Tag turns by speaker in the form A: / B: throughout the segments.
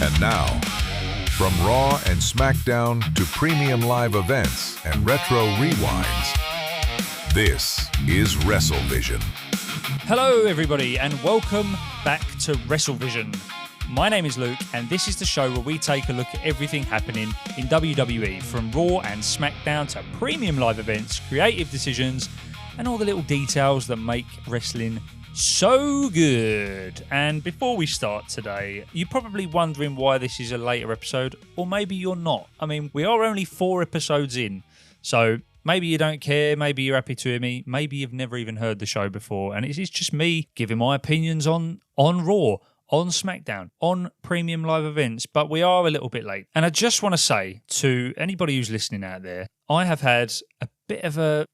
A: And now, from Raw and SmackDown to premium live events and retro rewinds, this is WrestleVision.
B: Hello everybody and welcome back to WrestleVision. My name is Luke and this is the show where we take a look at everything happening in WWE, from Raw and SmackDown to premium live events, creative decisions, and all the little details that make wrestling so good. And before we start today, you're probably wondering why this is a later episode, or maybe you're not. I mean, we are only 4 episodes in, so maybe you don't care, maybe you're happy to hear me, maybe you've never even heard the show before, and it's just me giving my opinions on Raw, on SmackDown, on premium live events, but we are a little bit late. And I just want to say to anybody who's listening out there, I have had a bit of a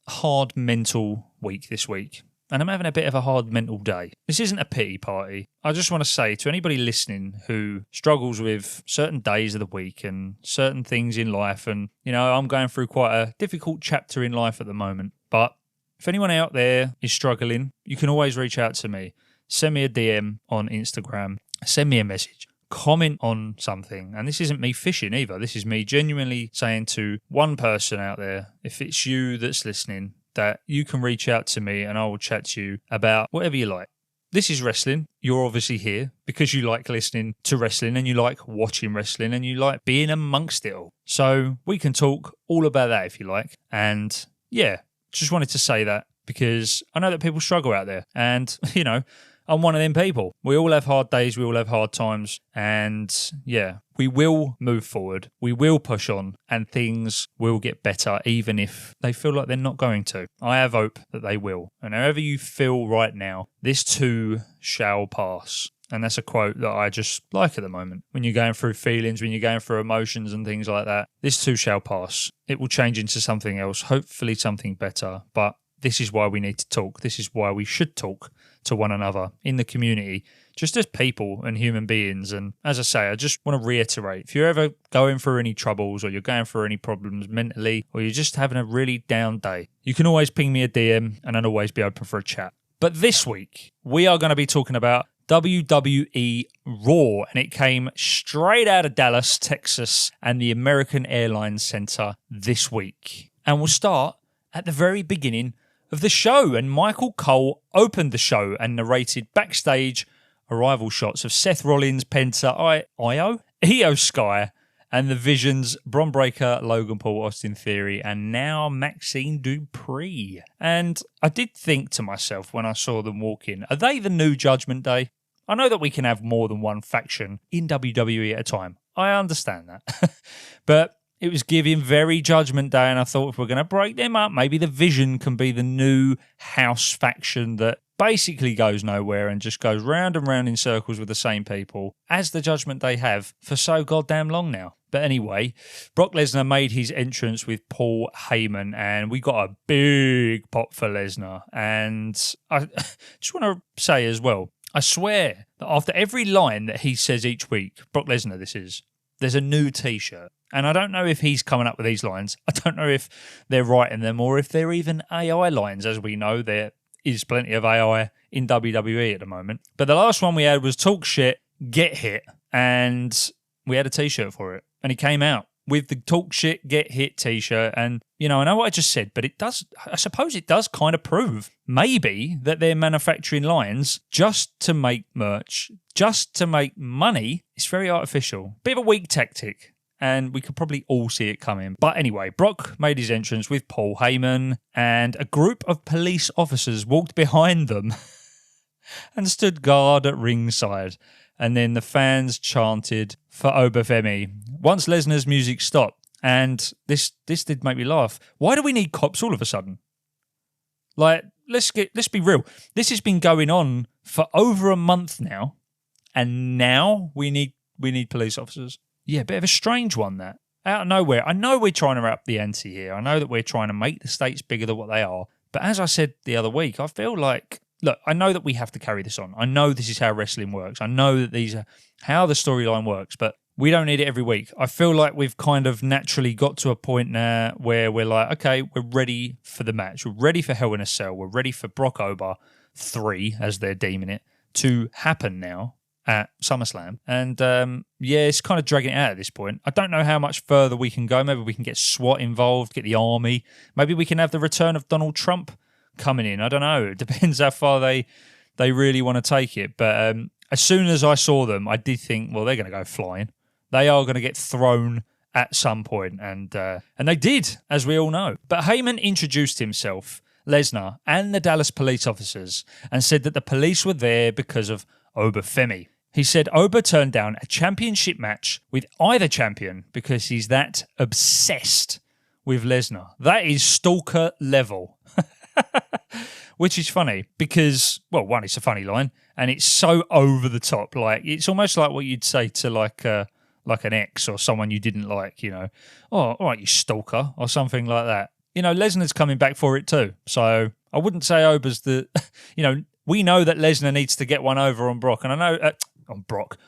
B: hard mental week this week. And I'm having a bit of a hard mental day. This isn't a pity party. I just want to say to anybody listening who struggles with certain days of the week and certain things in life, and, you know, I'm going through quite a difficult chapter in life at the moment. But if anyone out there is struggling, you can always reach out to me. Send me a DM on Instagram. Send me a message. Comment on something. And this isn't me fishing either. This is me genuinely saying to one person out there, if it's you that's listening, that you can reach out to me and I will chat to you about whatever you like. This is wrestling. You're obviously here because you like listening to wrestling and you like watching wrestling and you like being amongst it all. So we can talk all about that if you like. And yeah, just wanted to say that because I know that people struggle out there. And, you know, I'm one of them people. We all have hard days. We all have hard times. And yeah, we will move forward. We will push on and things will get better even if they feel like they're not going to. I have hope that they will. And however you feel right now, this too shall pass. And that's a quote that I just like at the moment. When you're going through feelings, when you're going through emotions and things like that, this too shall pass. It will change into something else, hopefully something better. But this is why we need to talk. This is why we should talk to one another in the community, just as people and human beings. And as I say, I just want to reiterate, if you're ever going through any troubles or you're going through any problems mentally, or you're just having a really down day, you can always ping me a DM and I'll always be open for a chat. But this week, we are going to be talking about WWE Raw, and it came straight out of Dallas, Texas, and the American Airlines Center this week. And we'll start at the very beginning of the show, and Michael Cole opened the show and narrated backstage arrival shots of Seth Rollins, Penta, Iyo Sky, and the Vision's Bron Breakker, Logan Paul, Austin Theory, and now Maxxine Dupri. And I did think to myself when I saw them walk in, are they the new Judgment Day? I know that we can have more than one faction in WWE at a time. I understand that. But it was giving very Judgment Day, and I thought if we're going to break them up, maybe the Vision can be the new house faction that basically goes nowhere and just goes round and round in circles with the same people, as the Judgment Day have for so goddamn long now. But anyway, Brock Lesnar made his entrance with Paul Heyman, and we got a big pop for Lesnar. And I just want to say as well, I swear that after every line that he says each week, Brock Lesnar this is, there's a new T-shirt. And I don't know if he's coming up with these lines. I don't know if they're writing them or if they're even AI lines. As we know, there is plenty of AI in WWE at the moment. But the last one we had was Talk Shit, Get Hit. And we had a T-shirt for it. And he came out with the Talk Shit, Get Hit T-shirt. And, you know, I know what I just said, but it does, I suppose it does kind of prove maybe that they're manufacturing lines just to make merch, just to make money. It's very artificial. Bit of a weak tactic. And we could probably all see it coming. But anyway, Brock made his entrance with Paul Heyman, and a group of police officers walked behind them and stood guard at ringside. And then the fans chanted for Oba Femi once Lesnar's music stopped. And this did make me laugh. Why do we need cops all of a sudden? Like, let's be real. This has been going on for over a month now, and now we need police officers. Yeah, a bit of a strange one, that. Out of nowhere. I know we're trying to up the ante here. I know that we're trying to make the states bigger than what they are. But as I said the other week, I feel like, look, I know that we have to carry this on. I know this is how wrestling works. I know that these are how the storyline works, but we don't need it every week. I feel like we've kind of naturally got to a point now where we're like, okay, we're ready for the match. We're ready for Hell in a Cell. We're ready for Brock Oba 3, as they're deeming it, to happen now. at SummerSlam. And it's kind of dragging it out at this point. I don't know how much further we can go. Maybe we can get SWAT involved, get the army. Maybe we can have the return of Donald Trump coming in. I don't know. It depends how far they really want to take it. But as soon as I saw them, I did think, well, they're going to go flying. They are going to get thrown at some point, and they did, as we all know. But Heyman introduced himself, Lesnar, and the Dallas police officers, and said that the police were there because of Oba Femi. He said Oba turned down a championship match with either champion because he's that obsessed with Lesnar. That is stalker level. Which is funny because, well, one, it's a funny line, and it's so over the top. Like, it's almost like what you'd say to like an ex or someone you didn't like, you know. Oh, all right, you stalker, or something like that. You know, Lesnar's coming back for it too. So I wouldn't say Oba's the, you know, we know that Lesnar needs to get one over on Brock, and I know,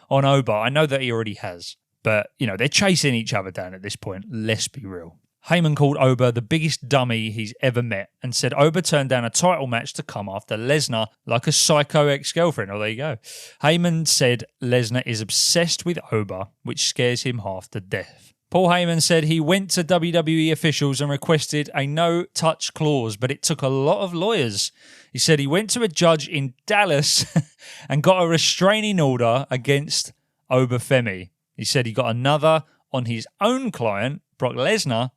B: on Oba. I know that he already has. But, you know, they're chasing each other down at this point. Let's be real. Heyman called Oba the biggest dummy he's ever met and said Oba turned down a title match to come after Lesnar like a psycho ex-girlfriend. Oh, there you go. Heyman said Lesnar is obsessed with Oba, which scares him half to death. Paul Heyman said he went to WWE officials and requested a no-touch clause, but it took a lot of lawyers. He said he went to a judge in Dallas and got a restraining order against Oba Femi. He said he got another on his own client, Brock Lesnar,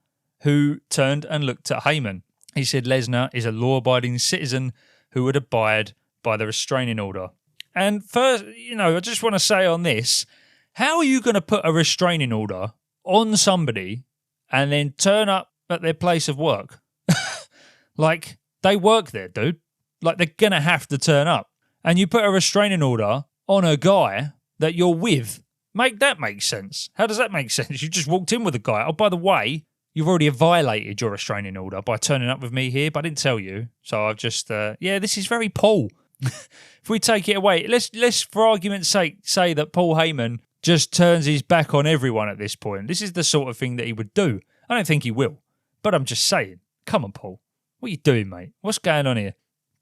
B: who turned and looked at Heyman. He said Lesnar is a law-abiding citizen who would abide by the restraining order. And first, you know, I just want to say on this, how are you going to put a restraining order on somebody and then turn up at their place of work? Like, they work there, dude. Like, they're going to have to turn up. And you put a restraining order on a guy that you're with. Make that make sense. How does that make sense? You just walked in with a guy. Oh, by the way, you've already violated your restraining order by turning up with me here, but I didn't tell you. So I've just, this is very Paul. If we take it away, let's for argument's sake, say that Paul Heyman just turns his back on everyone at this point. This is the sort of thing that he would do. I don't think he will, but I'm just saying. Come on, Paul. What are you doing, mate? What's going on here?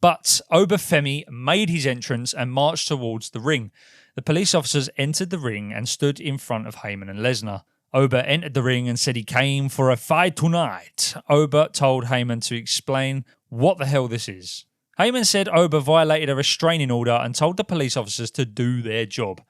B: But Oba Femi made his entrance and marched towards the ring. The police officers entered the ring and stood in front of Heyman and Lesnar. Oba entered the ring and said he came for a fight tonight. Oba told Heyman to explain what the hell this is. Heyman said Oba violated a restraining order and told the police officers to do their job.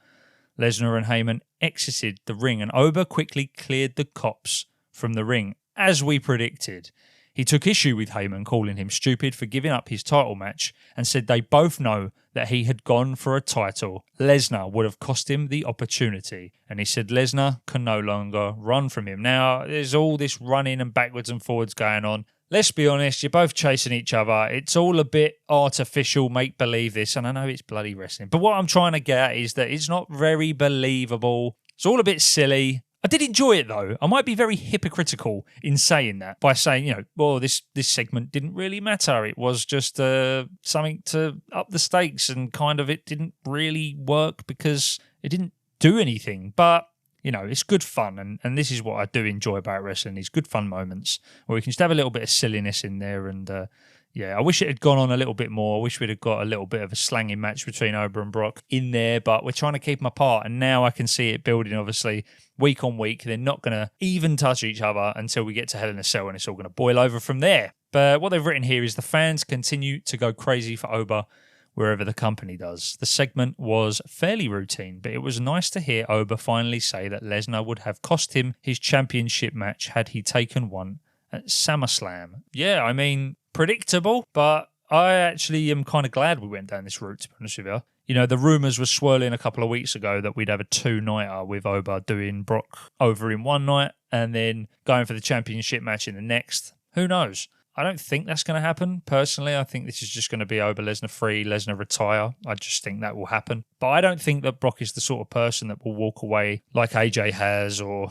B: Lesnar and Heyman exited the ring and Oba quickly cleared the cops from the ring, as we predicted. He took issue with Heyman, calling him stupid for giving up his title match, and said they both know that he had gone for a title. Lesnar would have cost him the opportunity, and he said Lesnar can no longer run from him. Now, there's all this running and backwards and forwards going on. Let's be honest, you're both chasing each other. It's all a bit artificial, make-believe this, and I know it's bloody wrestling. But what I'm trying to get at is that it's not very believable. It's all a bit silly. I did enjoy it, though. I might be very hypocritical in saying that by saying, you know, well, this segment didn't really matter. It was just something to up the stakes, and kind of it didn't really work because it didn't do anything. But, you know, it's good fun, and this is what I do enjoy about wrestling, these good fun moments where we can just have a little bit of silliness in there. And, I wish it had gone on a little bit more. I wish we'd have got a little bit of a slanging match between Oba and Brock in there, but we're trying to keep them apart, and now I can see it building, obviously, week on week. They're not going to even touch each other until we get to Hell in a Cell, and it's all going to boil over from there. But what they've written here is the fans continue to go crazy for Oba wherever the company does. The segment was fairly routine, but it was nice to hear Oba finally say that Lesnar would have cost him his championship match had he taken one at SummerSlam. Yeah, I mean, predictable, but I actually am kind of glad we went down this route, to be honest with you. You know, the rumours were swirling a couple of weeks ago that we'd have a two-nighter with Oba doing Brock over in one night and then going for the championship match in the next. Who knows? I don't think that's going to happen. Personally, I think this is just going to be Oba Lesnar free, Lesnar retire. I just think that will happen. But I don't think that Brock is the sort of person that will walk away like AJ has or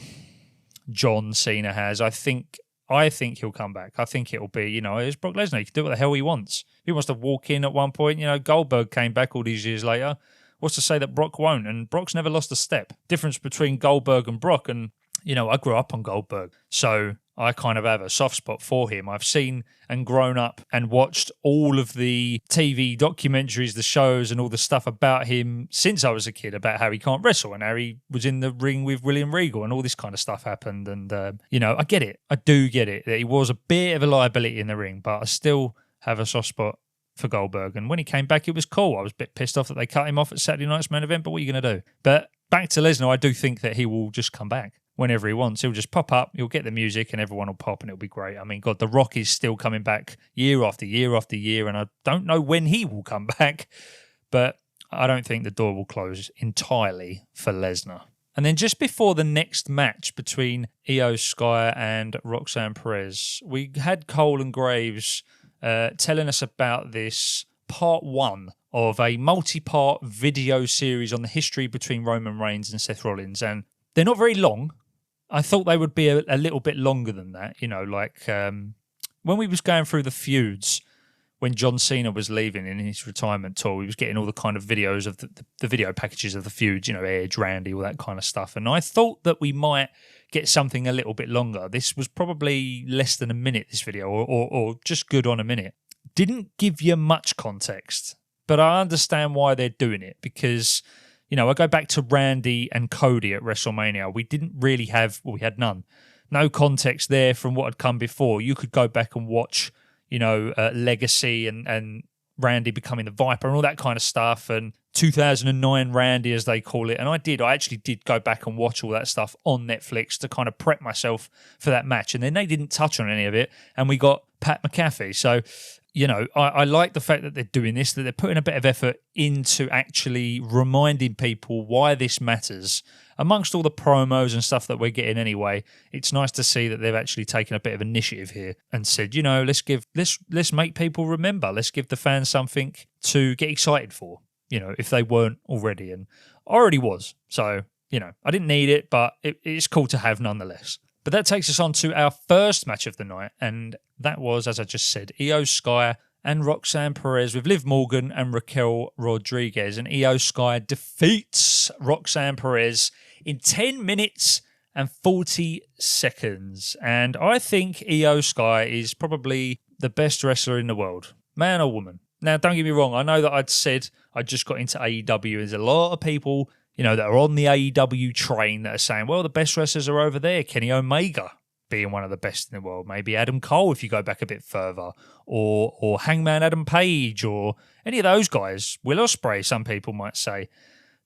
B: John Cena has. I think he'll come back. I think it'll be, you know, it's Brock Lesnar. He can do what the hell he wants. He wants to walk in at one point. You know, Goldberg came back all these years later. What's to say that Brock won't? And Brock's never lost a step. Difference between Goldberg and Brock. And, you know, I grew up on Goldberg. So I kind of have a soft spot for him. I've seen and grown up and watched all of the TV documentaries, the shows, and all the stuff about him since I was a kid, about how he can't wrestle and how he was in the ring with William Regal and all this kind of stuff happened. And, I get it. I do get it that he was a bit of a liability in the ring, but I still have a soft spot for Goldberg. And when he came back, it was cool. I was a bit pissed off that they cut him off at Saturday night's main event, but what are you going to do? But back to Lesnar, I do think that he will just come back whenever he wants. He'll just pop up, he'll get the music, and everyone will pop, and it'll be great. I mean, God, The Rock is still coming back year after year after year, and I don't know when he will come back, but I don't think the door will close entirely for Lesnar. And then just before the next match between Iyo Sky and Roxanne Perez, we had Cole and Graves telling us about this part 1 of a multi-part video series on the history between Roman Reigns and Seth Rollins. And they're not very long. I thought they would be a little bit longer than that. When we was going through the feuds, when John Cena was leaving in his retirement tour, we was getting all the kind of videos of the video packages of the feuds, Edge, Randy, all that kind of stuff. And I thought that we might get something a little bit longer. This was probably less than a minute, this video, or just good on a minute. Didn't give you much context, but I understand why they're doing it because, I go back to Randy and Cody at WrestleMania. We didn't really have, we had none. No context there from what had come before. You could go back and watch, Legacy and Randy becoming the Viper and all that kind of stuff, and 2009 Randy, as they call it. And I actually did go back and watch all that stuff on Netflix to kind of prep myself for that match. And then they didn't touch on any of it, and we got Pat McAfee. So, I like the fact that they're doing this, that they're putting a bit of effort into actually reminding people why this matters. Amongst all the promos and stuff that we're getting anyway, it's nice to see that they've actually taken a bit of initiative here and said, let's make people remember. Let's give the fans something to get excited for, if they weren't already. And I already was. So, I didn't need it, but it's cool to have nonetheless. But that takes us on to our first match of the night, and that was, as I just said, Iyo Sky and Roxanne Perez with Liv Morgan and Raquel Rodriguez. And Iyo Sky defeats Roxanne Perez in 10 minutes and 40 seconds. And I think Iyo Sky is probably the best wrestler in the world, man or woman. Now, don't get me wrong, I know that I'd said I just got into AEW. There's a lot of people that are on the AEW train that are saying, well, the best wrestlers are over there. Kenny Omega being one of the best in the world. Maybe Adam Cole, if you go back a bit further. Or Hangman Adam Page, or any of those guys. Will Ospreay, some people might say.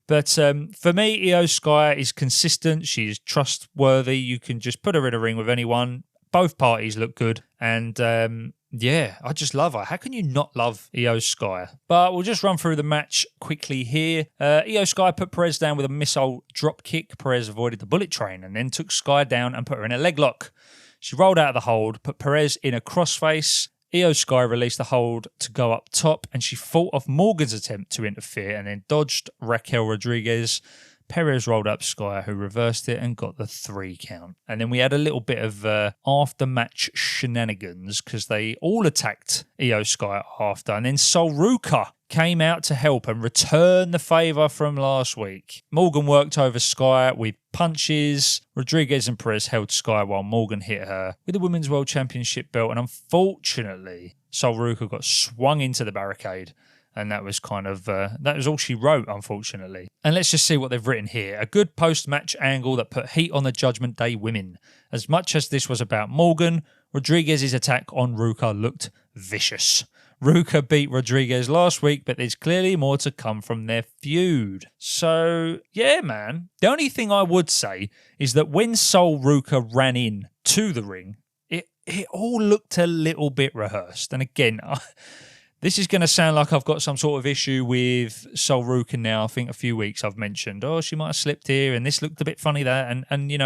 B: But for me, Iyo Sky is consistent. She's trustworthy. You can just put her in a ring with anyone. Both parties look good. And I just love her. How can you not love Iyo Sky? But we'll just run through the match quickly here. Iyo Sky put Perez down with a missile drop kick. Perez avoided the bullet train and then took Sky down and put her in a leg lock. She rolled out of the hold, put Perez in a crossface. Iyo Sky released the hold to go up top, and she fought off Morgan's attempt to interfere and then dodged Raquel Rodriguez. Perez rolled up Sky, who reversed it and got the 3 count. And then we had a little bit of after-match shenanigans because they all attacked Iyo Sky after. And then Sol Ruca came out to help and return the favour from last week. Morgan worked over Sky with punches. Rodriguez and Perez held Sky while Morgan hit her with the Women's World Championship belt. And unfortunately, Sol Ruca got swung into the barricade. And that was kind of, that was all she wrote, unfortunately. And let's just see what they've written here. A good post-match angle that put heat on the Judgment Day women. As much as this was about Morgan, Rodriguez's attack on Ruca looked vicious. Ruca beat Rodriguez last week, but there's clearly more to come from their feud. So, yeah, man. The only thing I would say is that when Sol Ruca ran in to the ring, it all looked a little bit rehearsed. And again, this is going to sound like I've got some sort of issue with Sol Ruca now. I think a few weeks I've mentioned, she might have slipped here and this looked a bit funny there. And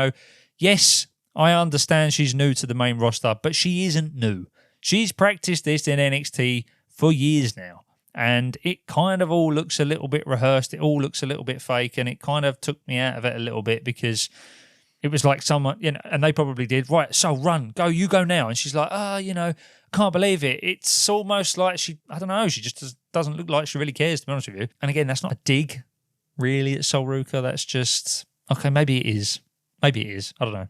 B: yes, I understand she's new to the main roster, but she isn't new. She's practiced this in NXT for years now. And it kind of all looks a little bit rehearsed. It all looks a little bit fake. And it kind of took me out of it a little bit because it was like someone, and they probably did, right, so run, go, you go now. And she's like, can't believe it. It's almost like she just doesn't look like she really cares, to be honest with you. And again, that's not a dig, really, at Sol Ruca. That's just, okay, maybe it is. I don't know.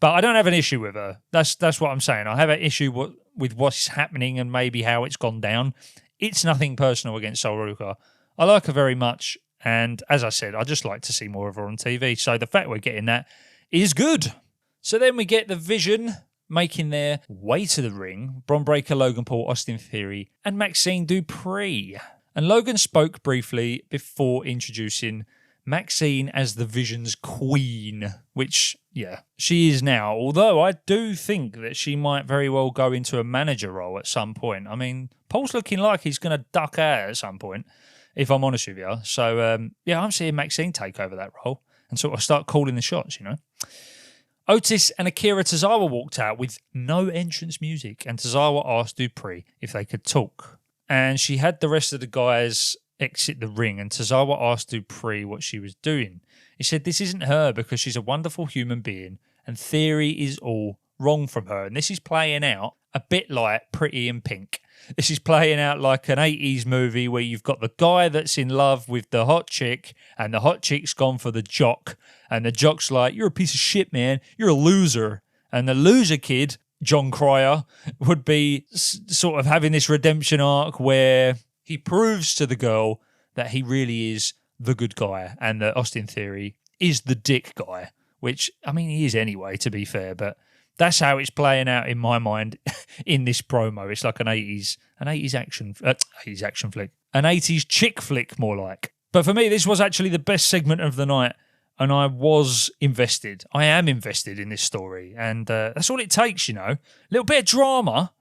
B: But I don't have an issue with her. That's what I'm saying. I have an issue with what's happening and maybe how it's gone down. It's nothing personal against Sol Ruka. I like her very much. And as I said, I just like to see more of her on TV. So the fact we're getting that is good. So then we get the Vision making their way to the ring. Bron Breakker, Logan Paul, Austin Theory, and Maxxine Dupri. And Logan spoke briefly before introducing Maxxine as the Vision's queen, which, yeah, she is now. Although I do think that she might very well go into a manager role at some point. I mean, Paul's looking like he's going to duck out at some point, if I'm honest with you. So, yeah, I'm seeing Maxxine take over that role and sort of start calling the shots, you know. Otis and Akira Tozawa walked out with no entrance music, and Tozawa asked Dupri if they could talk. And she had the rest of the guys exit the ring, and Tozawa asked Dupri what she was doing. He said this isn't her because she's a wonderful human being, and Theory is all wrong from her. And this is playing out a bit like Pretty in Pink. This is playing out like an 80s movie where you've got the guy that's in love with the hot chick, and the hot chick's gone for the jock, and the jock's like, you're a piece of shit, man. You're a loser. And the loser kid, John Cryer, would be sort of having this redemption arc where he proves to the girl that he really is the good guy and that Austin Theory is the dick guy, which, I mean, he is anyway, to be fair, but that's how it's playing out in my mind in this promo. It's like an 80s action flick, an 80s chick flick, more like. But for me, this was actually the best segment of the night, and I was invested. I am invested in this story, and that's all it takes, you know. A little bit of drama,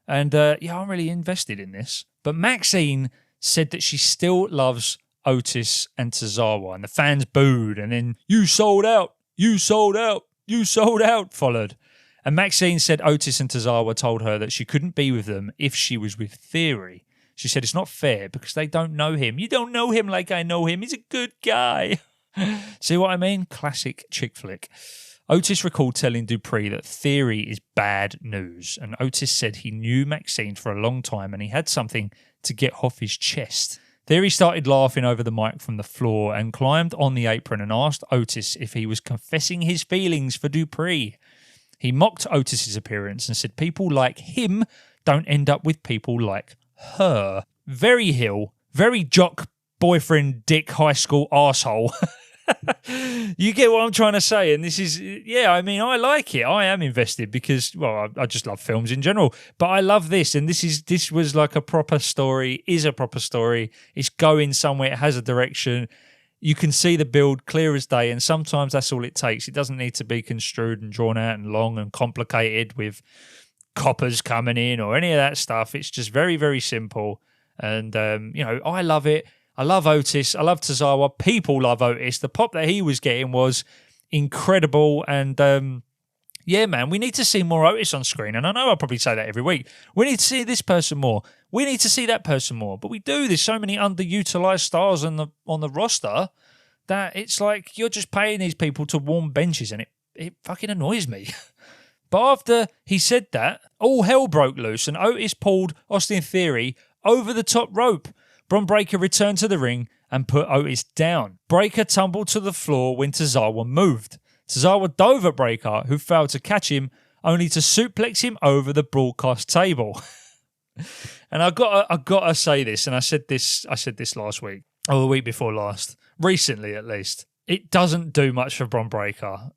B: and yeah, I'm really invested in this. But Maxxine said that she still loves Otis and Tozawa, and the fans booed, and then, you sold out, you sold out, you sold out followed. And Maxxine said Otis and Tozawa told her that she couldn't be with them if she was with Theory. She said it's not fair because they don't know him. You don't know him like I know him. He's a good guy. See what I mean? Classic chick flick. Otis recalled telling Dupri that Theory is bad news, and Otis said he knew Maxxine for a long time and he had something to get off his chest. Theory started laughing over the mic from the floor and climbed on the apron and asked Otis if he was confessing his feelings for Dupri. He mocked Otis's appearance and said people like him don't end up with people like her. Very heel, very jock, boyfriend, dick, high school arsehole. You get what I'm trying to say, and this is, yeah, I mean, I like it. I am invested because, well, I just love films in general, but I love this, and this was like a proper story, is a proper story. It's going somewhere, it has a direction. You can see the build clear as day, and sometimes that's all it takes. It doesn't need to be construed and drawn out and long and complicated with coppers coming in or any of that stuff. It's just very, very simple, and, you know, I love it. I love Otis. I love Tozawa. People love Otis. The pop that he was getting was incredible. And, yeah, man, we need to see more Otis on screen. And I know I'll probably say that every week. We need to see this person more. We need to see that person more. But we do. There's so many underutilized stars on the roster that it's like you're just paying these people to warm benches, and it fucking annoys me. But after he said that, all hell broke loose, and Otis pulled Austin Theory over the top rope. Bron Breakker returned to the ring and put Otis down. Breakker tumbled to the floor when Tozawa moved. Tozawa dove at Breakker, who failed to catch him, only to suplex him over the broadcast table. And I gotta say this, and I said this last week, or the week before last, recently at least. It doesn't do much for Bron Breakker.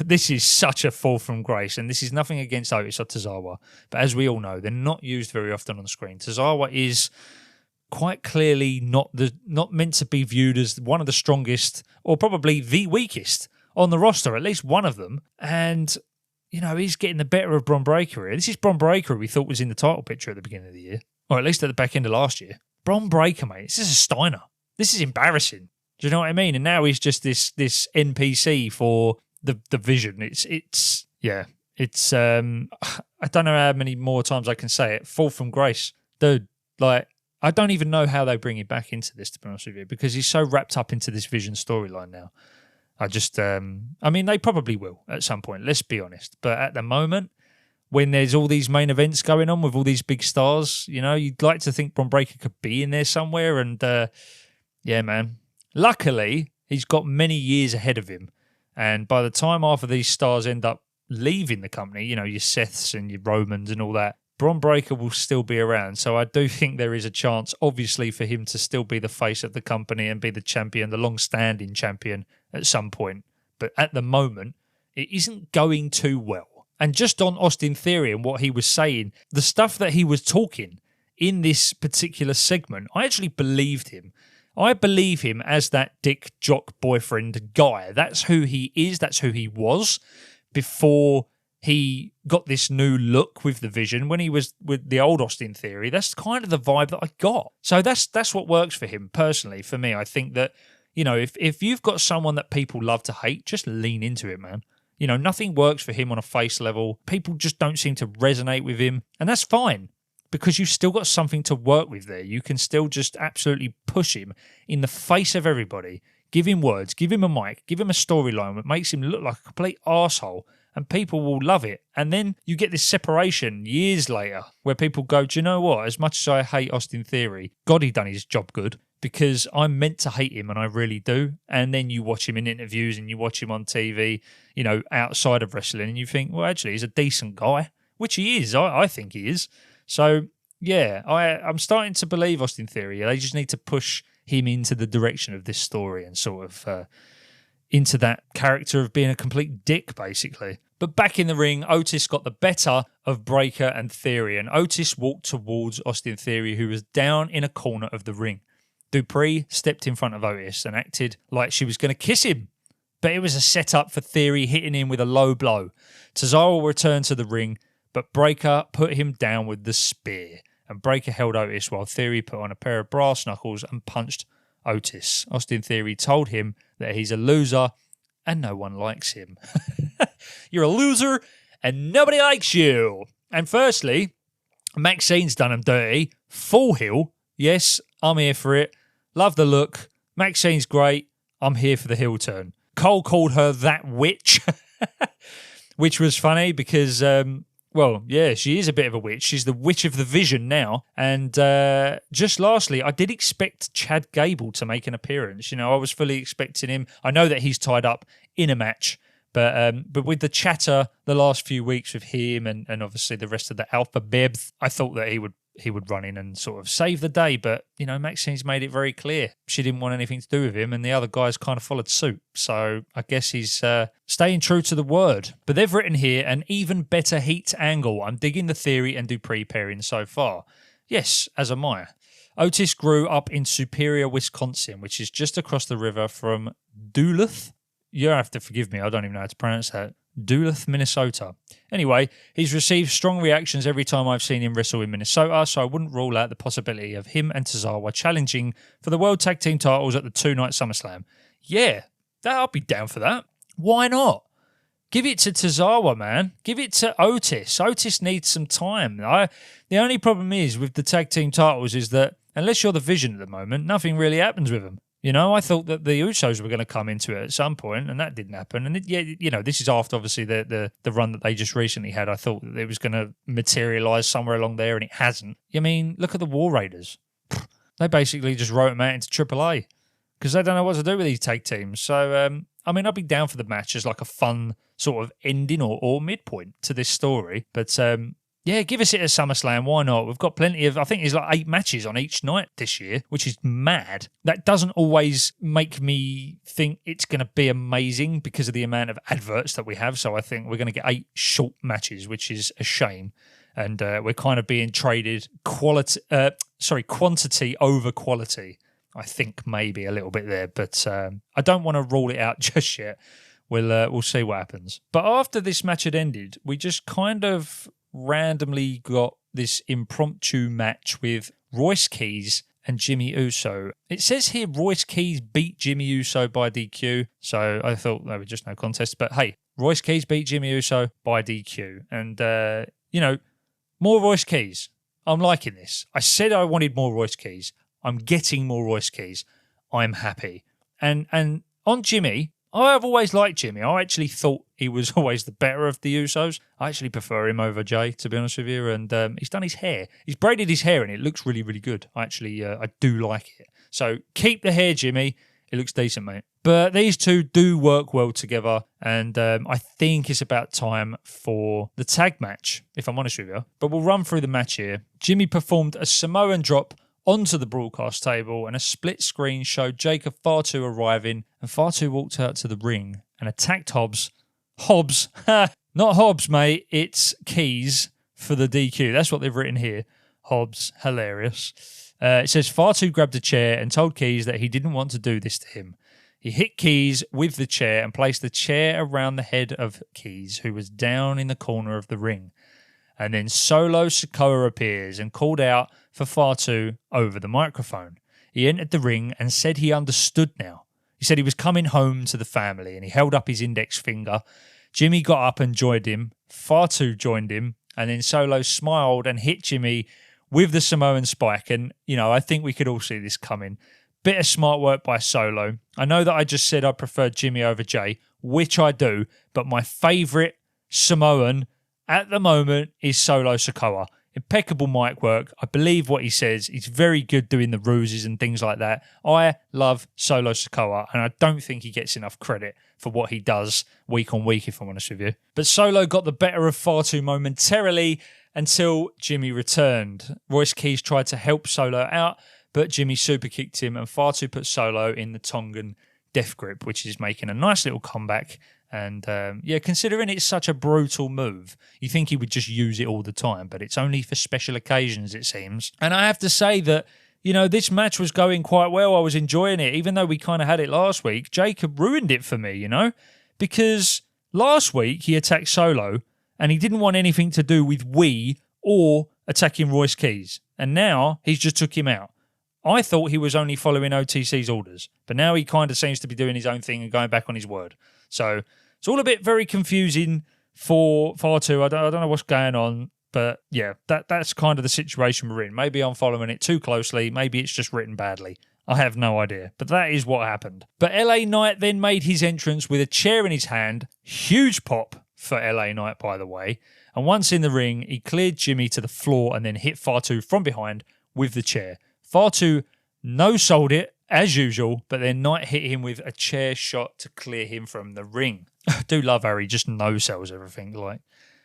B: This is such a fall from grace, and this is nothing against Otis or Tozawa, but as we all know, they're not used very often on screen. Tozawa is quite clearly not meant to be viewed as one of the strongest, or probably the weakest on the roster, at least one of them. And, you know, he's getting the better of Bron Breakker here. This is Bron Breakker we thought was in the title picture at the beginning of the year, or at least at the back end of last year. Bron Breakker, mate, this is a Steiner. This is embarrassing. Do you know what I mean? And now he's just this NPC for the Vision. It's I don't know how many more times I can say it. Fall from grace. Dude, like, I don't even know how they bring him back into this, to be honest with you, because he's so wrapped up into this Vision storyline now. I mean, they probably will at some point, let's be honest. But at the moment, when there's all these main events going on with all these big stars, you know, you'd like to think Bron Breakker could be in there somewhere. And, yeah, man. Luckily, he's got many years ahead of him. And by the time half of these stars end up leaving the company, your Seths and your Romans and all that, Bron Breakker will still be around. So I do think there is a chance, obviously, for him to still be the face of the company and be the champion, the long-standing champion at some point. But at the moment, it isn't going too well. And just on Austin Theory and what he was saying, the stuff that he was talking in this particular segment, I actually believed him. I believe him as that dick jock boyfriend guy. That's who he is. That's who he was before he got this new look with the Vision. When he was with the old Austin Theory, that's kind of the vibe that I got. So that's what works for him personally. For me, I think that, if you've got someone that people love to hate, just lean into it, man. Nothing works for him on a face level. People just don't seem to resonate with him. And that's fine, because you've still got something to work with there. You can still just absolutely push him in the face of everybody. Give him words, give him a mic, give him a storyline that makes him look like a complete arsehole, and people will love it. And then you get this separation years later where people go, do you know what? As much as I hate Austin Theory, God, he done his job good, because I'm meant to hate him, and I really do. And then you watch him in interviews and you watch him on TV, outside of wrestling, and you think, well, actually, he's a decent guy, which he is. I think he is. So, yeah, I'm starting to believe Austin Theory. They just need to push him into the direction of this story and sort of into that character of being a complete dick, basically. But back in the ring, Otis got the better of Breakker and Theory, and Otis walked towards Austin Theory, who was down in a corner of the ring. Dupri stepped in front of Otis and acted like she was going to kiss him, but it was a setup for Theory hitting him with a low blow. Tozawa returned to the ring, but Breakker put him down with the spear, and Breakker held Otis while Theory put on a pair of brass knuckles and punched Otis. Austin Theory told him that he's a loser and no one likes him. You're a loser and nobody likes you. And firstly, Maxxine's done him dirty. Full heel. Yes, I'm here for it. Love the look. Maxxine's great. I'm here for the heel turn. Cole called her that witch, which was funny because, she is a bit of a witch. She's the witch of the Vision now. And just lastly, I did expect Chad Gable to make an appearance. I was fully expecting him. I know that he's tied up in a match, but with the chatter the last few weeks with him and obviously the rest of the Alpha Bebs, I thought that he would run in and sort of save the day. But, Maxxine's made it very clear she didn't want anything to do with him, and the other guys kind of followed suit. So I guess he's staying true to the word. But they've written here an even better heat angle. I'm digging the Theory and Dupri pairing so far. Yes, as am I. Otis grew up in Superior, Wisconsin, which is just across the river from Duluth. You have to forgive me, I don't even know how to pronounce that. Duluth, Minnesota. Anyway, he's received strong reactions every time I've seen him wrestle in Minnesota, so I wouldn't rule out the possibility of him and Tozawa challenging for the World Tag Team titles at the two-night SummerSlam. Yeah, I'll be down for that. Why not? Give it to Tozawa, man. Give it to Otis. Otis needs some time. The only problem is with the tag team titles is that unless you're the Vision at the moment, nothing really happens with them. I thought that the Usos were going to come into it at some point, and that didn't happen. And this is after obviously the run that they just recently had. I thought that it was going to materialise somewhere along there, and it hasn't. Look at the War Raiders. They basically just wrote them out into AAA because they don't know what to do with these tag teams. So, I'd be down for the match as like a fun sort of ending or midpoint to this story. But give us it at SummerSlam. Why not? We've got plenty of, I think there's like 8 matches on each night this year, which is mad. That doesn't always make me think it's going to be amazing because of the amount of adverts that we have. So I think we're going to get 8 short matches, which is a shame. And we're kind of being traded quantity over quality. I think maybe a little bit there, but I don't want to rule it out just yet. We'll see what happens. But after this match had ended, we just kind of randomly got this impromptu match with Royce Keys and Jimmy Uso. It says here Royce Keys beat Jimmy Uso by DQ, so I thought there was just no contest. But hey, Royce Keys beat Jimmy Uso by DQ. And, more Royce Keys. I'm liking this. I said I wanted more Royce Keys. I'm getting more Royce Keys. I'm happy. And on Jimmy, I've always liked Jimmy. I actually thought he was always the better of the Usos. I actually prefer him over Jay, to be honest with you. And he's done his hair. He's braided his hair and it looks really, really good. I do like it. So keep the hair, Jimmy. It looks decent, mate. But these two do work well together, and I think it's about time for the tag match, if I'm honest with you. But we'll run through the match here. Jimmy performed a Samoan drop onto the broadcast table, and a split screen showed Jacob Fatu arriving, and Fatu walked out to the ring and attacked Hobbs. Hobbs, not Hobbs, mate, it's Keys for the DQ. That's what they've written here. Hobbs, hilarious. It says Fatu grabbed a chair and told Keys that he didn't want to do this to him. He hit Keys with the chair and placed the chair around the head of Keys, who was down in the corner of the ring. And then Solo Sikoa appears and called out for Fatu over the microphone. He entered the ring and said he understood now. He said he was coming home to the family, and he held up his index finger. Jimmy got up and joined him. Fatu joined him, and then Solo smiled and hit Jimmy with the Samoan spike. And, I think we could all see this coming. Bit of smart work by Solo. I know that I just said I preferred Jimmy over Jay, which I do, but my favourite Samoan at the moment is Solo Sikoa. Impeccable mic work. I believe what he says. He's very good doing the ruses and things like that. I love Solo Sikoa, and I don't think he gets enough credit for what he does week on week, if I'm honest with you. But Solo got the better of Fatu momentarily until Jimmy returned. Royce Keys tried to help Solo out, but Jimmy super kicked him, and Fatu put Solo in the Tongan death grip, which is making a nice little comeback. And considering it's such a brutal move, you think he would just use it all the time, but it's only for special occasions, it seems. And I have to say that, this match was going quite well. I was enjoying it, even though we kind of had it last week. Jacob ruined it for me, because last week he attacked Solo and he didn't want anything to do with or attacking Royce Keys. And now he's just took him out. I thought he was only following OTC's orders, but now he kind of seems to be doing his own thing and going back on his word. So it's all a bit very confusing for Fatu. I don't know what's going on, but yeah, that's kind of the situation we're in. Maybe I'm following it too closely. Maybe it's just written badly. I have no idea, but that is what happened. But LA Knight then made his entrance with a chair in his hand. Huge pop for LA Knight, by the way. And once in the ring, he cleared Jimmy to the floor and then hit Fatu from behind with the chair. Fatu no-sold it, as usual, but then Knight hit him with a chair shot to clear him from the ring. I do love how he just no-sells everything. Like,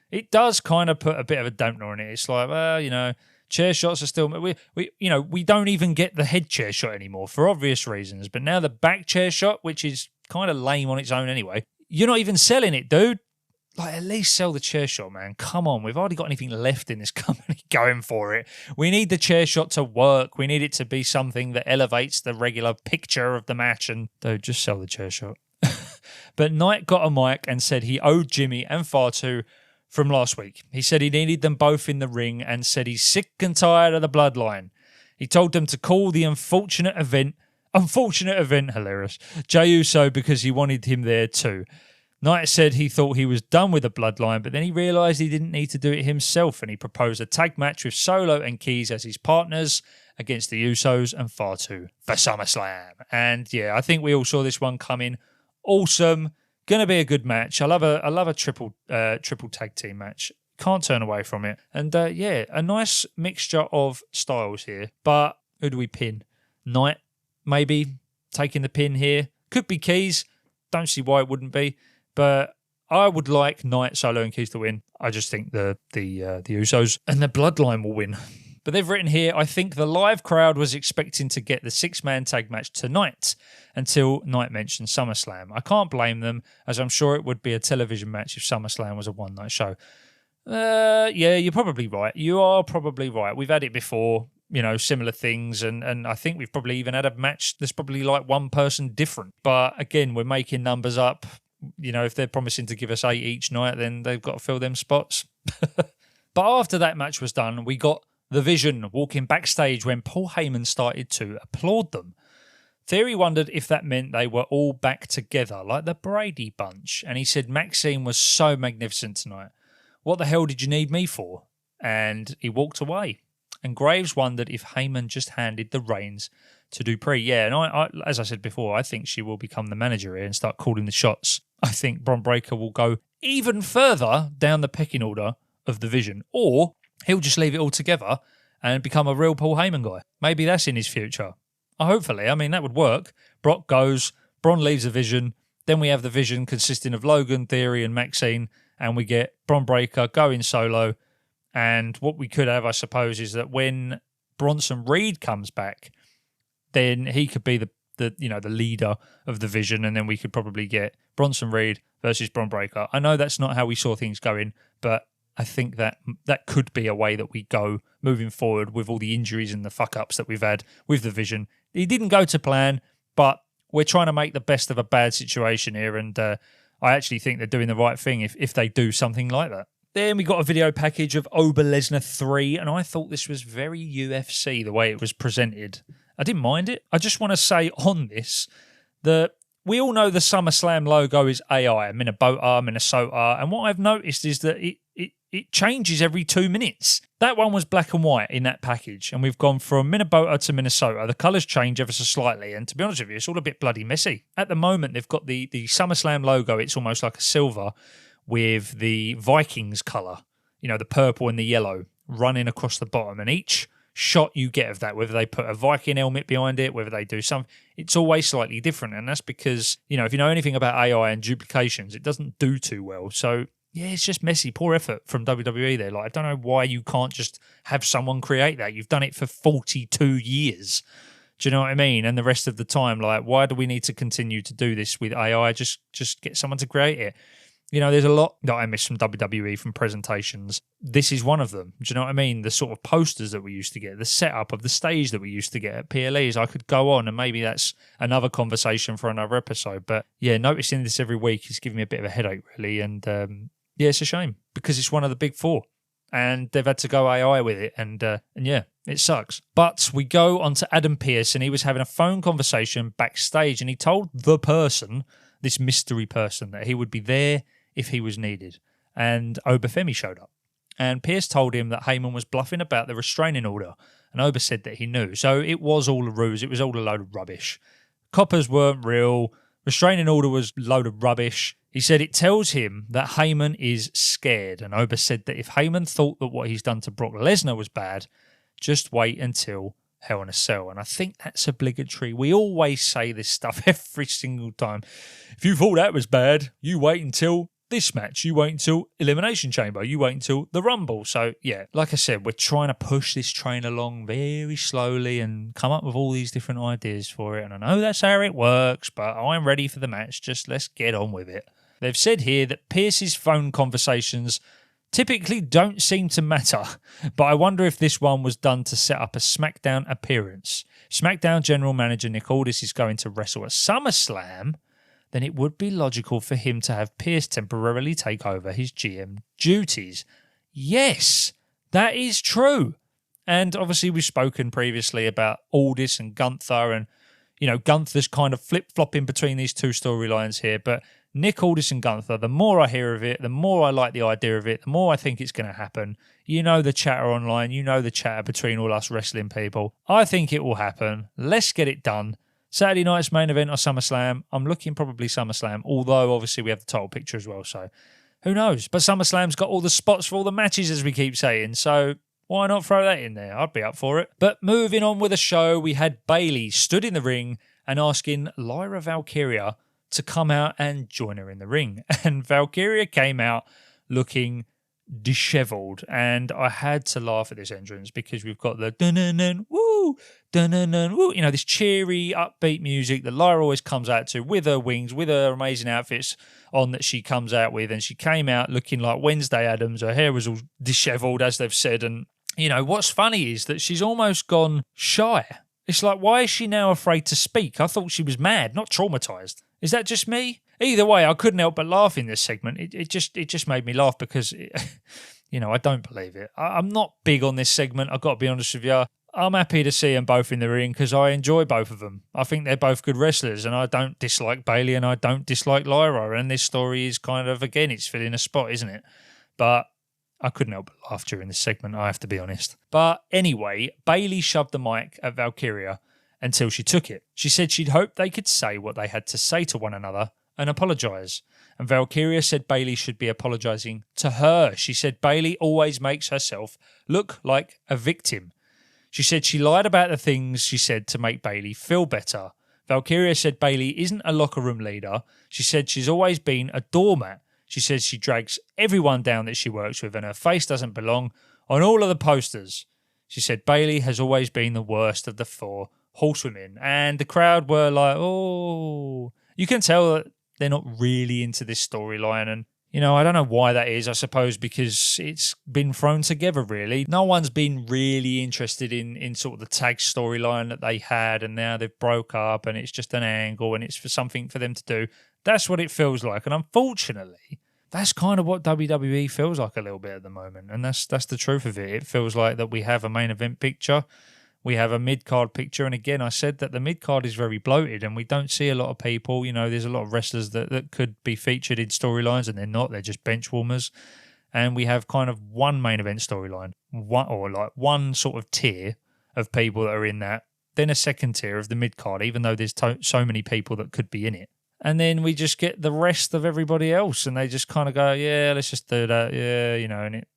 B: it does kind of put a bit of a dampener on it. It's like, well, chair shots are still... We don't even get the head chair shot anymore for obvious reasons, but now the back chair shot, which is kind of lame on its own anyway, you're not even selling it, dude. Like, at least sell the chair shot, man. Come on, we've hardly got anything left in this company going for it. We need the chair shot to work. We need it to be something that elevates the regular picture of the match. And, dude, just sell the chair shot. But Knight got a mic and said he owed Jimmy and Fatu from last week. He said he needed them both in the ring and said he's sick and tired of the bloodline. He told them to call the unfortunate event, hilarious, Jey Uso, because he wanted him there too. Knight said he thought he was done with the bloodline, but then he realised he didn't need to do it himself, and he proposed a tag match with Solo and Keys as his partners against the Usos and Fatu for SummerSlam. And yeah, I think we all saw this one coming. Awesome, gonna be a good match. I love a triple tag team match. Can't turn away from it. And a nice mixture of styles here. But who do we pin? Knight, maybe taking the pin here. Could be Keys. Don't see why it wouldn't be. But I would like Knight, Solo, and Keys to win. I just think the Usos and the Bloodline will win. But they've written here, I think the live crowd was expecting to get the six-man tag match tonight until Knight mentioned SummerSlam. I can't blame them, as I'm sure it would be a television match if SummerSlam was a one-night show. Yeah, you're probably right. You are probably right. We've had it before, similar things, and I think we've probably even had a match that's probably like one person different. But again, we're making numbers up. If they're promising to give us 8 each night, then they've got to fill them spots. But after that match was done, we got The Vision walking backstage when Paul Heyman started to applaud them. Theory wondered if that meant they were all back together, like the Brady Bunch, and he said Maxxine was so magnificent tonight. What the hell did you need me for? And he walked away. And Graves wondered if Heyman just handed the reins to Dupri. Yeah, and I, as I said before, I think she will become the manager here and start calling the shots. I think Bron Breakker will go even further down the pecking order of the Vision, or he'll just leave it all together and become a real Paul Heyman guy. Maybe that's in his future. Hopefully, that would work. Brock goes, Bron leaves the Vision. Then we have the Vision consisting of Logan, Theory, and Maxxine, and we get Bron Breakker going solo. And what we could have, I suppose, is that when Bronson Reed comes back, then he could be the leader of the Vision, and then we could probably get Bronson Reed versus Bron Breakker. I know that's not how we saw things going, but I think that could be a way that we go moving forward with all the injuries and the fuck-ups that we've had with the Vision. It didn't go to plan, but we're trying to make the best of a bad situation here, and I actually think they're doing the right thing if they do something like that. Then we got a video package of Oba Lesnar 3, and I thought this was very UFC, the way it was presented. I didn't mind it. I just want to say on this that we all know the SummerSlam logo is AI, Minnesota, and what I've noticed is that it changes every 2 minutes. That one was black and white in that package, and we've gone from Minnesota to Minnesota. The colours change ever so slightly, and to be honest with you, it's all a bit bloody messy. At the moment, they've got the SummerSlam logo. It's almost like a silver with the Vikings colour, the purple and the yellow running across the bottom, and each shot you get of that, whether they put a Viking helmet behind it, whether they do something, it's always slightly different, and that's because, if you know anything about AI and duplications, it doesn't do too well. So, yeah, it's just messy. Poor effort from WWE there. Like, I don't know why you can't just have someone create that. You've done it for 42 years. Do you know what I mean? And the rest of the time, like, why do we need to continue to do this with AI? Just get someone to create it. There's a lot that I miss from WWE, from presentations. This is one of them. Do you know what I mean? The sort of posters that we used to get, the setup of the stage that we used to get at PLEs. I could go on, and maybe that's another conversation for another episode. But yeah, noticing this every week is giving me a bit of a headache, really. And yeah, it's a shame because it's one of the big four, and they've had to go AI with it. And yeah, it sucks. But we go on to Adam Pearce, and he was having a phone conversation backstage, and he told the person, this mystery person, that he would be there if he was needed. And Oba Femi showed up. And Pearce told him that Heyman was bluffing about the restraining order. And Oba said that he knew. So it was all a ruse. It was all a load of rubbish. Coppers weren't real. Restraining order was a load of rubbish. He said it tells him that Heyman is scared. And Oba said that if Heyman thought that what he's done to Brock Lesnar was bad, just wait until Hell in a Cell. And I think that's obligatory. We always say this stuff every single time. If you thought that was bad, you wait until this match, you wait until Elimination Chamber, you wait until the Rumble. So yeah, like I said, we're trying to push this train along very slowly and come up with all these different ideas for it. And I know that's how it works, but I'm ready for the match. Just let's get on with it. They've said here that Pearce's phone conversations typically don't seem to matter, but I wonder if this one was done to set up a SmackDown appearance. SmackDown General Manager Nick Aldis is going to wrestle at SummerSlam, then it would be logical for him to have Pearce temporarily take over his GM duties. Yes, that is true. And obviously we've spoken previously about Aldis and Gunther, and, Gunther's kind of flip-flopping between these two storylines here, but Nick Aldis and Gunther, the more I hear of it, the more I like the idea of it, the more I think it's going to happen. The chatter online, the chatter between all us wrestling people. I think it will happen. Let's get it done. Saturday night's main event or SummerSlam. I'm looking probably SummerSlam, although obviously we have the title picture as well, so who knows? But SummerSlam's got all the spots for all the matches, as we keep saying, so why not throw that in there? I'd be up for it. But moving on with the show, we had Bayley stood in the ring and asking Lyra Valkyria to come out and join her in the ring. And Valkyria came out looking dishevelled, and I had to laugh at this entrance because we've got the dun-dun-dun, woo, dun-dun-dun, woo, this cheery, upbeat music that Lyra always comes out to with her wings, with her amazing outfits on that she comes out with, and she came out looking like Wednesday Addams. Her hair was all dishevelled, as they've said, and what's funny is that she's almost gone shy. It's like, why is she now afraid to speak? I thought she was mad, not traumatised. Is that just me? Either way, I couldn't help but laugh in this segment. It just made me laugh because, I don't believe it. I'm not big on this segment, I've got to be honest with you. I'm happy to see them both in the ring because I enjoy both of them. I think they're both good wrestlers, and I don't dislike Bayley and I don't dislike Lyra. And this story is kind of, again, it's filling a spot, isn't it? But I couldn't help but laugh during this segment, I have to be honest. But anyway, Bayley shoved the mic at Valkyria until she took it. She said she'd hoped they could say what they had to say to one another and apologise. And Valkyria said Bayley should be apologising to her. She said Bayley always makes herself look like a victim. She said she lied about the things she said to make Bayley feel better. Valkyria said Bayley isn't a locker room leader. She said she's always been a doormat. She says she drags everyone down that she works with and her face doesn't belong on all of the posters. She said Bayley has always been the worst of the 4 horsewomen. And the crowd were like, oh. You can tell that they're not really into this storyline. And, you know, I don't know why that is. I suppose because it's been thrown together, really. No one's been really interested in sort of the tag storyline that they had. And now they've broke up and it's just an angle and it's for something for them to do. That's what it feels like. And unfortunately, that's kind of what WWE feels like a little bit at the moment. And that's the truth of it. It feels like that we have a main event picture. We have a mid-card picture. And again, I said that the mid-card is very bloated and we don't see a lot of people. You know, there's a lot of wrestlers that could be featured in storylines and they're not. They're just bench warmers. And we have kind of one main event storyline, one sort of tier of people that are in that. Then a second tier of the mid-card, even though there's so many people that could be in it. And then we just get the rest of everybody else and they just kind of go, yeah, let's just do that. Yeah, you know, and it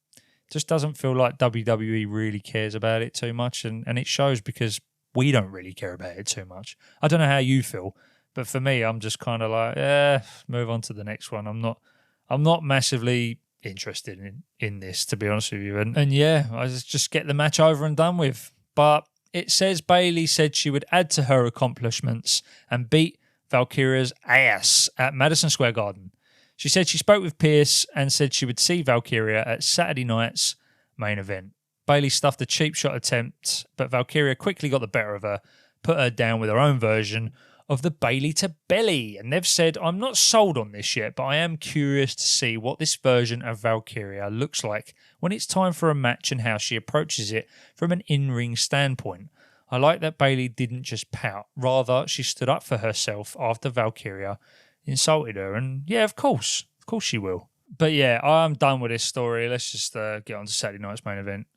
B: just doesn't feel like WWE really cares about it too much. And it shows because we don't really care about it too much. I don't know how you feel, but for me, I'm just kind of like, yeah, move on to the next one. I'm not massively interested in this, to be honest with you. And yeah, I just get the match over and done with. But it says Bayley said she would add to her accomplishments and beat Valkyria's ass at Madison Square Garden. She said she spoke with Pierce and said she would see Valkyria at Saturday night's main event. Bayley stuffed a cheap shot attempt, but Valkyria quickly got the better of her, put her down with her own version of the Bayley to belly. And they've said, I'm not sold on this yet, but I am curious to see what this version of Valkyria looks like when it's time for a match and how she approaches it from an in-ring standpoint. I like that Bayley didn't just pout. Rather, she stood up for herself after Valkyria insulted her. And yeah, of course she will. But yeah, I'm done with this story. Let's just get on to Saturday night's main event.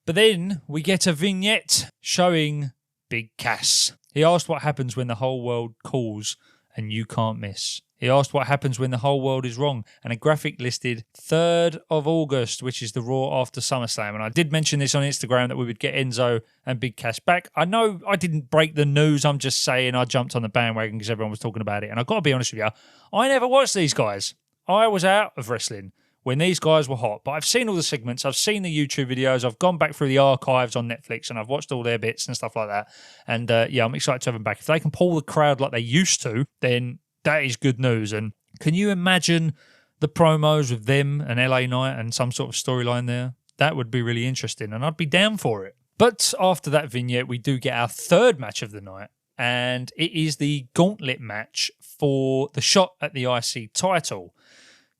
B: But then we get a vignette showing Big Cass. He asked what happens when the whole world calls and you can't miss. He asked what happens when the whole world is wrong, and a graphic listed 3rd of August, which is the Raw after SummerSlam. And I did mention this on Instagram that we would get Enzo and Big Cass back. I know I didn't break the news. I'm just saying I jumped on the bandwagon because everyone was talking about it. And I've got to be honest with you, I never watched these guys. I was out of wrestling when these guys were hot. But I've seen all the segments. I've seen the YouTube videos. I've gone back through the archives on Netflix and I've watched all their bits and stuff like that. And yeah, I'm excited to have them back. If they can pull the crowd like they used to, then that is good news. And can you imagine the promos with them and LA Knight and some sort of storyline there? That would be really interesting and I'd be down for it. But after that vignette, we do get our 3rd match of the night. And it is the Gauntlet match for the shot at the IC title.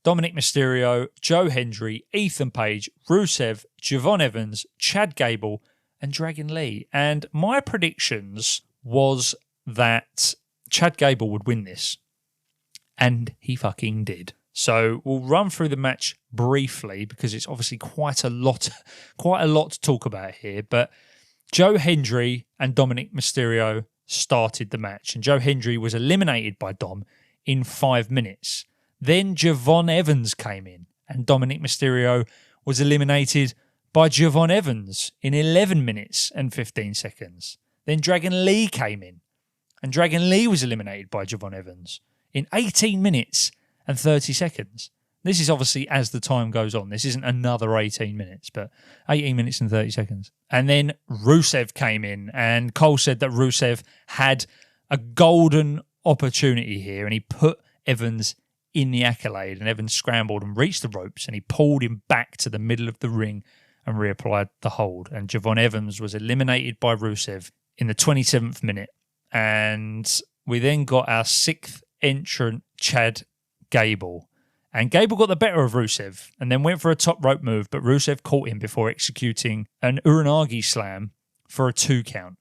B: Dominic Mysterio, Joe Hendry, Ethan Page, Rusev, Javon Evans, Chad Gable, and Dragon Lee. And my predictions was that Chad Gable would win this. And he fucking did. So we'll run through the match briefly because it's obviously quite a lot to talk about here. But Joe Hendry and Dominic Mysterio started the match. And Joe Hendry was eliminated by Dom in 5 minutes. Then Javon Evans came in and Dominic Mysterio was eliminated by Javon Evans in 11 minutes and 15 seconds. Then Dragon Lee came in and Dragon Lee was eliminated by Javon Evans in 18 minutes and 30 seconds. This is obviously as the time goes on. This isn't another 18 minutes, but 18 minutes and 30 seconds. And then Rusev came in and Cole said that Rusev had a golden opportunity here and he put Evans in the accolade and Evans scrambled and reached the ropes and he pulled him back to the middle of the ring and reapplied the hold. And Javon Evans was eliminated by Rusev in the 27th minute. And we then got our 6th entrant, Chad Gable. And Gable got the better of Rusev and then went for a top rope move, but Rusev caught him before executing an Uranagi slam for a 2 count.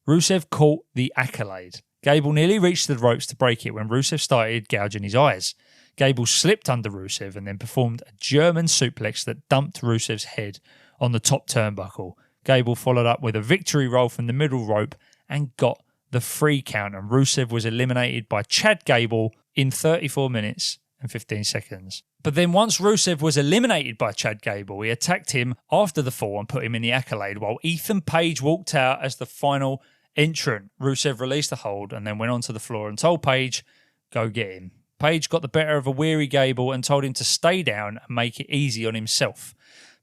B: Rusev caught the accolade. Gable nearly reached the ropes to break it when Rusev started gouging his eyes. Gable slipped under Rusev and then performed a German suplex that dumped Rusev's head on the top turnbuckle. Gable followed up with a victory roll from the middle rope and got the 3 count, and Rusev was eliminated by Chad Gable in 34 minutes and 15 seconds. But then once Rusev was eliminated by Chad Gable, he attacked him after the fall and put him in the accolade while Ethan Page walked out as the final entrant. Rusev released the hold and then went onto the floor and told Paige, go get him. Paige got the better of a weary Gable and told him to stay down and make it easy on himself.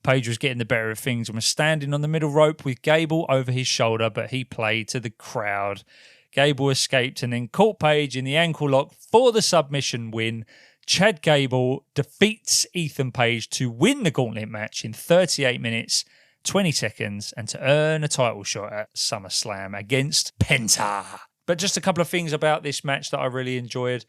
B: Paige was getting the better of things and was standing on the middle rope with Gable over his shoulder, but he played to the crowd. Gable escaped and then caught Paige in the ankle lock for the submission win. Chad Gable defeats Ethan Page to win the Gauntlet match in 38 minutes, 20 seconds, and to earn a title shot at SummerSlam against Penta. But just a couple of things about this match that I really enjoyed.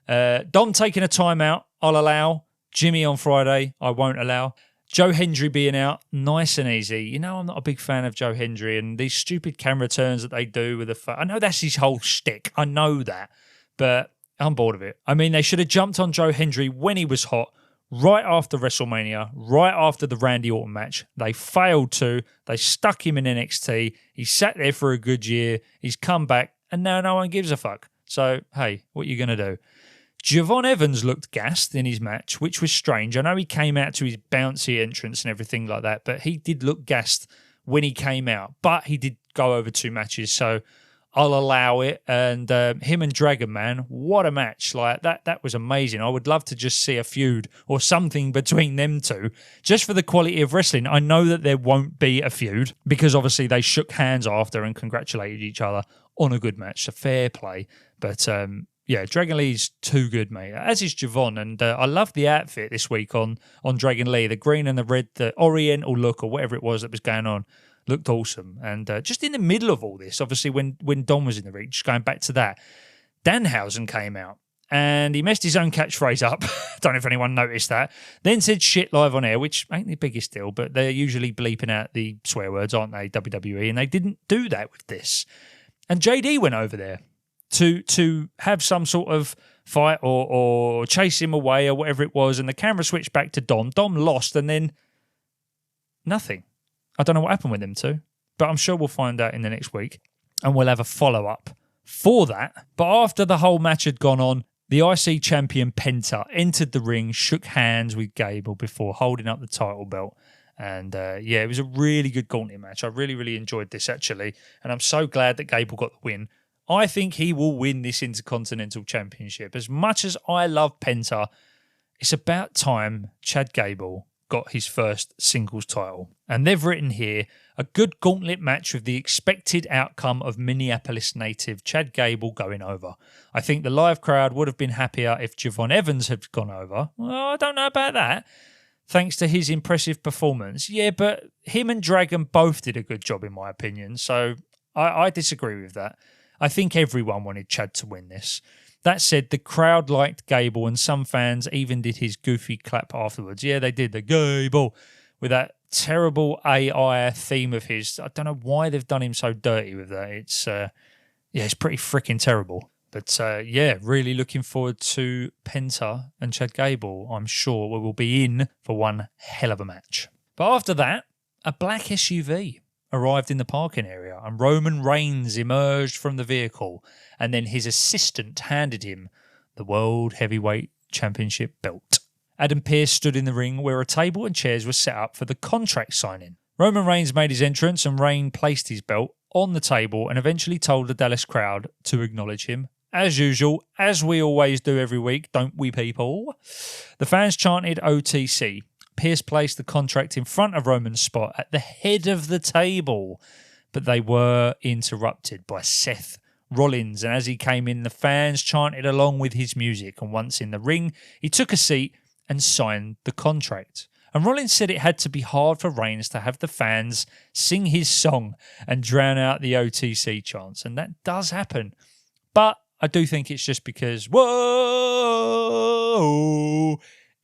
B: Dom taking a timeout, I'll allow. Jimmy on Friday, I won't allow. Joe Hendry being out, nice and easy. You know, I'm not a big fan of Joe Hendry and these stupid camera turns that they do with the... I know that's his whole shtick. I know that. But I'm bored of it. I mean, they should have jumped on Joe Hendry when he was hot, right after WrestleMania, right after the Randy Orton match. They failed to. They stuck him in NXT. He sat there for a good year. He's come back, and now no one gives a fuck. So, hey, what are you going to do? Javon Evans looked gassed in his match, which was strange. I know he came out to his bouncy entrance and everything like that, but he did look gassed when he came out. But he did go over 2 matches, so I'll allow it. And him and Dragon Man, what a match. Like that was amazing. I would love to just see a feud or something between them two, just for the quality of wrestling. I know that there won't be a feud because obviously they shook hands after and congratulated each other on a good match. So fair play. But yeah, Dragon Lee's too good, mate. As is Javon, and I love the outfit this week on Dragon Lee. The green and the red, the oriental look or whatever it was that was going on, looked awesome. And just in the middle of all this, obviously when Dom was in the ring, just going back to that, Danhausen came out and he messed his own catchphrase up. Don't know if anyone noticed that. Then said shit live on air, which ain't the biggest deal, but they're usually bleeping out the swear words, aren't they, WWE? And they didn't do that with this. And JD went over there to have some sort of fight or chase him away or whatever it was, and the camera switched back to Dom. Dom lost, and then nothing. I don't know what happened with them two, but I'm sure we'll find out in the next week, and we'll have a follow-up for that. But after the whole match had gone on, the IC champion Penta entered the ring, shook hands with Gable before holding up the title belt. And yeah, it was a really good Gauntlet match. I really, really enjoyed this, actually, and I'm so glad that Gable got the win. I think he will win this Intercontinental Championship. As much as I love Penta, it's about time Chad Gable got his first singles title. And they've written here, a good Gauntlet match with the expected outcome of Minneapolis native Chad Gable going over. I think the live crowd would have been happier if Javon Evans had gone over. Well, I don't know about that. Thanks to his impressive performance. Yeah, but him and Dragon both did a good job, in my opinion. So I disagree with that. I think everyone wanted Chad to win this. That said, the crowd liked Gable and some fans even did his goofy clap afterwards. Yeah, they did, the Gable, with that terrible AI theme of his. I don't know why they've done him so dirty with that. It's it's pretty freaking terrible. But yeah, really looking forward to Penta and Chad Gable. I'm sure we will be in for one hell of a match. But after that, a black SUV arrived in the parking area and Roman Reigns emerged from the vehicle, and then his assistant handed him the World Heavyweight Championship belt. Adam Pearce stood in the ring where a table and chairs were set up for the contract signing. Roman Reigns made his entrance and Reigns placed his belt on the table and eventually told the Dallas crowd to acknowledge him. As usual, as we always do every week, don't we people? The fans chanted OTC. Pearce placed the contract in front of Roman's spot at the head of the table, but they were interrupted by Seth Rollins, and as he came in, the fans chanted along with his music, and once in the ring, he took a seat and signed the contract. And Rollins said it had to be hard for Reigns to have the fans sing his song and drown out the OTC chants, and that does happen. But I do think it's just because, whoa,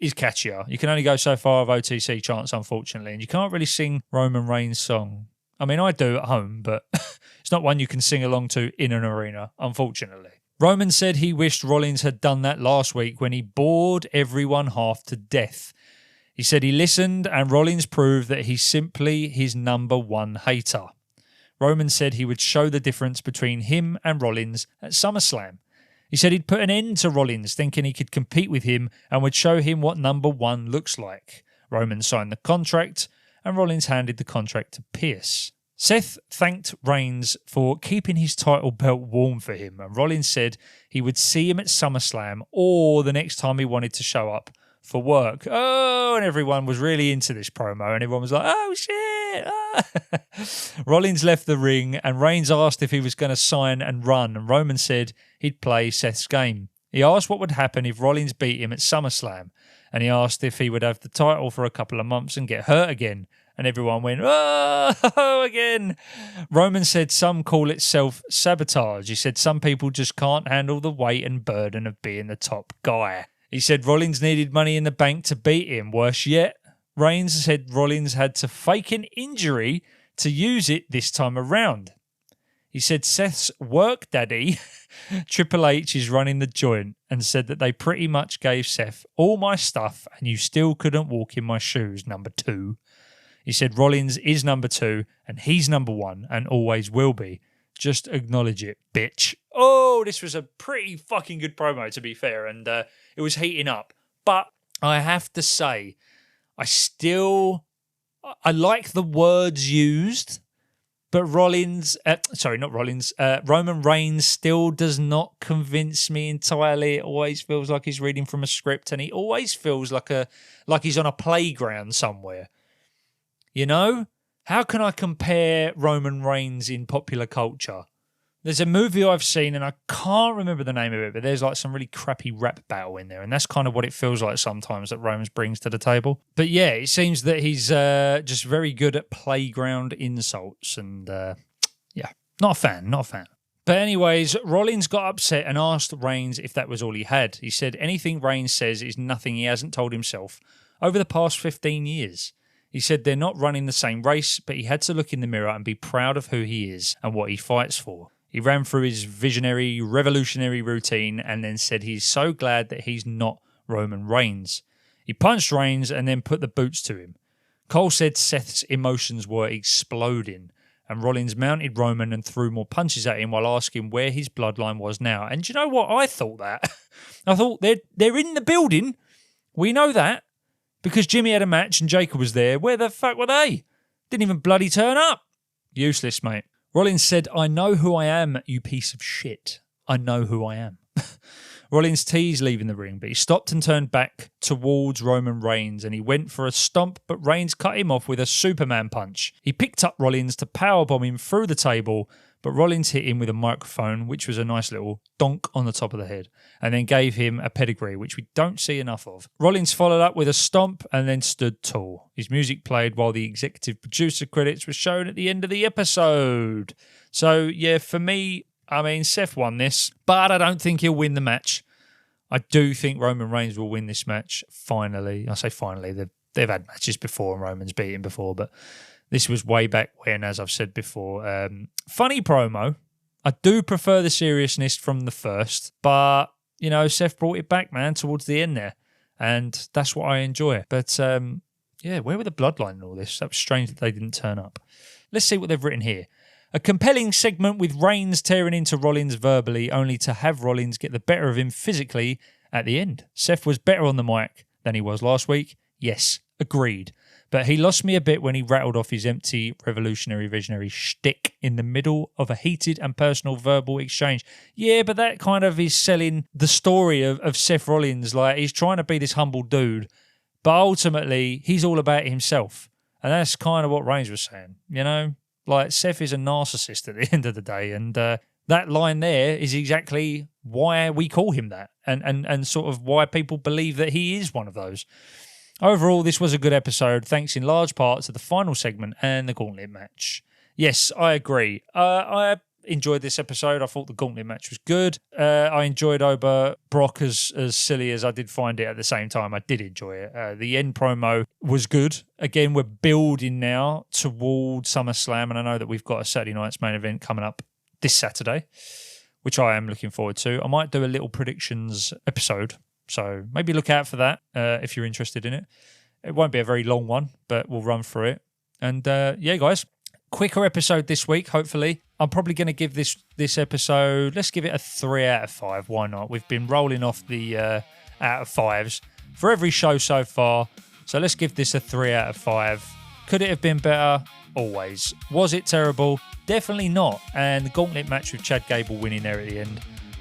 B: is catchier. You can only go so far of OTC chants, unfortunately, and you can't really sing Roman Reigns' song. I mean, I do at home, but it's not one you can sing along to in an arena, unfortunately. Roman said he wished Rollins had done that last week when he bored everyone half to death. He said he listened and Rollins proved that he's simply his number one hater. Roman said he would show the difference between him and Rollins at SummerSlam. He said he'd put an end to Rollins, thinking he could compete with him and would show him what number one looks like. Roman signed the contract and Rollins handed the contract to Pearce. Seth thanked Reigns for keeping his title belt warm for him, and Rollins said he would see him at SummerSlam or the next time he wanted to show up for work. Oh, and everyone was really into this promo, and everyone was like, oh, shit. Ah. Rollins left the ring, and Reigns asked if he was going to sign and run, and Roman said he'd play Seth's game. He asked what would happen if Rollins beat him at SummerSlam, and he asked if he would have the title for a couple of months and get hurt again. And everyone went, oh, again. Roman said some call it self-sabotage. He said some people just can't handle the weight and burden of being the top guy. He said Rollins needed money in the bank to beat him. Worse yet, Reigns said Rollins had to fake an injury to use it this time around. He said Seth's work daddy, Triple H, is running the joint, and said that they pretty much gave Seth all my stuff and you still couldn't walk in my shoes, number 2. He said Rollins is number 2 and he's number 1 and always will be. Just acknowledge it, bitch. Oh, this was a pretty fucking good promo, to be fair, and it was heating up. But I have to say, I like the words used, but Roman Reigns still does not convince me entirely. It always feels like he's reading from a script, and he always feels like he's on a playground somewhere. You know? How can I compare Roman Reigns in popular culture? There's a movie I've seen, and I can't remember the name of it, but there's like some really crappy rap battle in there, and that's kind of what it feels like sometimes that Roman brings to the table. But yeah, it seems that he's just very good at playground insults, and yeah, not a fan. But anyways, Rollins got upset and asked Reigns if that was all he had. He said anything Reigns says is nothing he hasn't told himself over the past 15 years. He said they're not running the same race, but he had to look in the mirror and be proud of who he is and what he fights for. He ran through his visionary, revolutionary routine and then said he's so glad that he's not Roman Reigns. He punched Reigns and then put the boots to him. Cole said Seth's emotions were exploding, and Rollins mounted Roman and threw more punches at him while asking where his bloodline was now. And do you know what? I thought that. I thought they're in the building. We know that. Because Jimmy had a match and Jacob was there. Where the fuck were they? Didn't even bloody turn up. Useless, mate. Rollins said, I know who I am, you piece of shit. I know who I am. Rollins teased leaving the ring, but he stopped and turned back towards Roman Reigns, and he went for a stomp, but Reigns cut him off with a Superman punch. He picked up Rollins to powerbomb him through the table, but Rollins hit him with a microphone, which was a nice little donk on the top of the head, and then gave him a pedigree, which we don't see enough of. Rollins followed up with a stomp and then stood tall. His music played while the executive producer credits were shown at the end of the episode. So, yeah, for me, I mean, Seth won this, but I don't think he'll win the match. I do think Roman Reigns will win this match, finally. I say finally, they've had matches before and Roman's beat him before, but this was way back when, as I've said before. Funny promo. I do prefer the seriousness from the first, but, you know, Seth brought it back, man, towards the end there, and that's what I enjoy. But, yeah, where were the bloodline and all this? That was strange that they didn't turn up. Let's see what they've written here. A compelling segment with Reigns tearing into Rollins verbally, only to have Rollins get the better of him physically at the end. Seth was better on the mic than he was last week. Yes, agreed. But he lost me a bit when he rattled off his empty revolutionary visionary shtick in the middle of a heated and personal verbal exchange. Yeah, but that kind of is selling the story of Seth Rollins. Like, he's trying to be this humble dude, but ultimately he's all about himself. And that's kind of what Reigns was saying, you know? Like, Seth is a narcissist at the end of the day, and that line there is exactly why we call him that, and sort of why people believe that he is one of those. Overall, this was a good episode, thanks in large part to the final segment and the Gauntlet match. Yes, I agree. I enjoyed this episode. I thought the Gauntlet match was good. I enjoyed Oba Brock as silly as I did find it at the same time. I did enjoy it. The end promo was good. Again, we're building now towards SummerSlam, and I know that we've got a Saturday night's main event coming up this Saturday, which I am looking forward to. I might do a little predictions episode, so maybe look out for that if you're interested in it. It won't be a very long one, but we'll run through it. And yeah, guys, quicker episode this week, hopefully. I'm probably going to give this episode, let's give it a 3 out of 5. Why not? We've been rolling off the out of 5s for every show so far. So let's give this a 3 out of 5. Could it have been better? always. Was it terrible? Definitely not. And the Gauntlet match with Chad Gable winning there at the end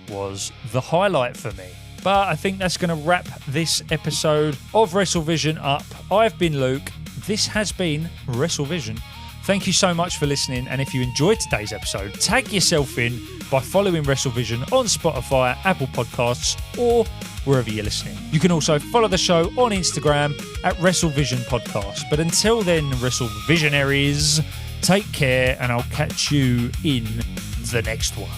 B: was the highlight for me. But I think that's going to wrap this episode of WrestleVision up. I've been Luke. This has been WrestleVision. Thank you so much for listening, and if you enjoyed today's episode, tag yourself in by following WrestleVision on Spotify, Apple Podcasts, or wherever you're listening. You can also follow the show on Instagram at WrestleVision Podcast. But until then, WrestleVisionaries, take care, and I'll catch you in the next one.